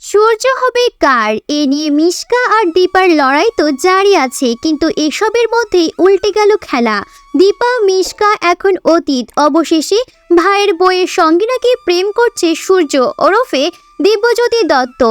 সূর্য হবে কার এ নিয়ে মিশকা আর দীপার লড়াই তো জারি আছে, কিন্তু এসবের মধ্যেই উল্টে গেল খেলা। দীপা মিশকা এখন অতীত। অবশেষে ভাইয়ের বইয়ের সঙ্গে নাকি প্রেম করছে সূর্য ওরফে দিব্যজ্যোতি দত্ত।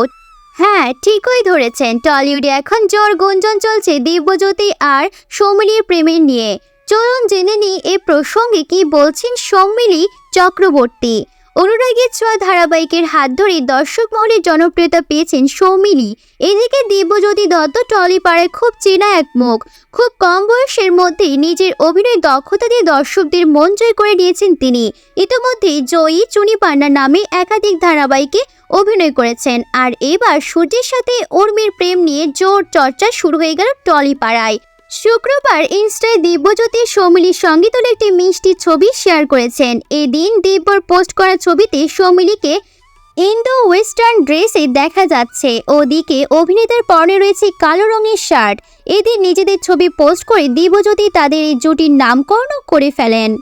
হ্যাঁ, ঠিকই ধরেছেন, টলিউডে এখন জোর গুঞ্জন চলছে দিব্যজ্যোতি আর সৌমিলির প্রেমের নিয়ে। চলুন জেনে নিই এ প্রসঙ্গে কি বলছেন সৌমিলি চক্রবর্তী। অনুরাগীর ছোঁয়া ধারাবাহিকের হাত ধরে দর্শক মহলে জনপ্রিয়তা পেয়েছেন সৌমিলি। এদিকে দিব্যজ্যোতি দত্ত টলিপাড়ায় খুব চেনা এক মুখ। খুব কম বয়সের মধ্যেই নিজের অভিনয় দক্ষতা দিয়ে দর্শকদের মন জয় করে নিয়েছেন তিনি। ইতিমধ্যে জয়ী চুনি পান্না নামে একাধিক ধারাবাহিকে অভিনয় করেছেন। আর এবার সূর্যের সাথে উর্মির প্রেম নিয়ে জোর চর্চা শুরু হয়ে গেল টলিপাড়ায়। শুক্রবার ইনস্টায় দিব্যজ্যোতি সৌমিলির সঙ্গে তোলা একটি মিষ্টি ছবি শেয়ার করেছেন। এদিন দিব্যর পোস্ট করা ছবিতে সৌমিলিকে ইন্দো ওয়েস্টার্ন ড্রেসে দেখা যাচ্ছে। ওদিকে অভিনেতার পরনে রয়েছে কালো রঙের শার্ট। এদিন নিজেদের ছবি পোস্ট করে দিব্যজ্যোতি তাদের এই জুটির নামকরণ করে ফেলেন।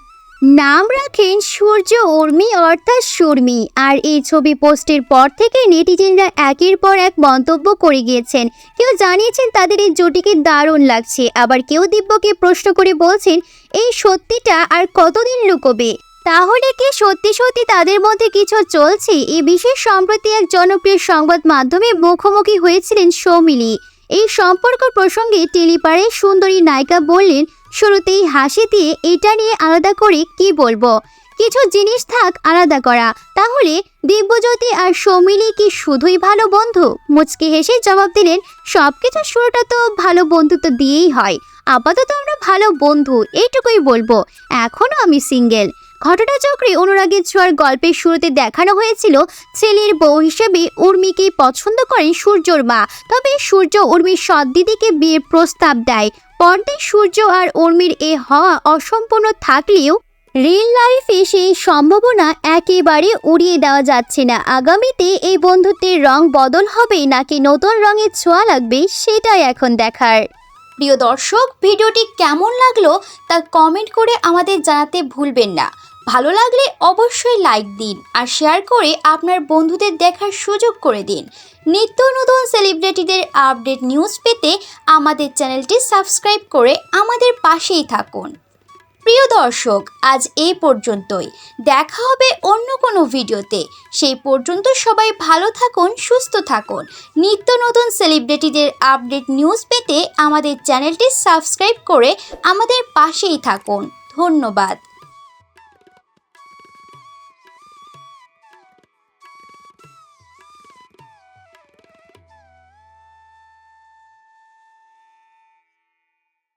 নাম রাখেন সূর্য উর্মি অর্থাৎ সুরমি। আর এই ছবি পোস্টের পর থেকে নেটিজেনরা একের পর এক মন্তব্য করে গিয়েছেন। কেউ জানিয়েছেন তাদের এই জুটিকে দারুণ লাগছে, আবার কেউ দিব্যকে প্রশ্ন করে বলছেন এই সত্যিটা আর কতদিন লুকোবে। তাহলে কি সত্যি সত্যি তাদের মধ্যে কিছু চলছে? এই বিষয়ে সম্প্রতি এক জনপ্রিয় সংবাদ মাধ্যমে মুখোমুখি হয়েছিলেন সৌমিলি। এই সম্পর্ক প্রসঙ্গে টেলিপাড়ায় সুন্দরী নায়িকা বললেন, শুরুতেই হাসি দিয়ে এটা নিয়ে আলাদা করে কি বলবো, কিছু জিনিস থাক আলাদা করা। তাহলে দিব্যজ্যোতি আর সৌমিলি কি শুধুই ভালো বন্ধু? মুচকি হেসে জবাব দিলেন, সবকিছু শুরুটা তো ভালো বন্ধুত্ব দিয়েই হয়। আপাতত আমরা ভালো বন্ধু, এইটুকুই বলবো। এখনো আমি সিঙ্গেল। ঘটনাচক্রে অনুরাগের ছোঁয়ার গল্পের শুরুতে দেখানো হয়েছিল ছেলের বউ হিসেবে উর্মিকেই পছন্দ করেন সূর্যর মা। তবে সূর্য উর্মির সৎ দিদিকে বিয়ের প্রস্তাব দেয়। পর্দায় সূর্য আর উর্মির এ হওয়া অসম্পূর্ণ থাকলেও রিয়েল লাইফে সেই সম্ভাবনা একেবারে উড়িয়ে দেওয়া যাচ্ছে না। আগামীতে এই বন্ধুত্বের রং বদল হবে নাকি নতুন রঙের ছোঁয়া লাগবে, সেটাই এখন দেখার। প্রিয় দর্শক, ভিডিওটি কেমন লাগলো তা কমেন্ট করে আমাদের জানাতে ভুলবেন না। ভালো লাগলে অবশ্যই লাইক দিন আর শেয়ার করে আপনার বন্ধুদের দেখার সুযোগ করে দিন। নিত্য নতুন সেলিব্রিটিদের আপডেট নিউজ পেতে আমাদের চ্যানেলটি সাবস্ক্রাইব করে আমাদের পাশেই থাকুন। প্রিয় দর্শক, আজ এই পর্যন্তই। দেখা হবে অন্য কোনো ভিডিওতে। সেই পর্যন্ত সবাই ভালো থাকুন, সুস্থ থাকুন। নিত্য নতুন সেলিব্রিটিদের আপডেট নিউজ পেতে আমাদের চ্যানেলটি সাবস্ক্রাইব করে আমাদের পাশেই থাকুন। ধন্যবাদ।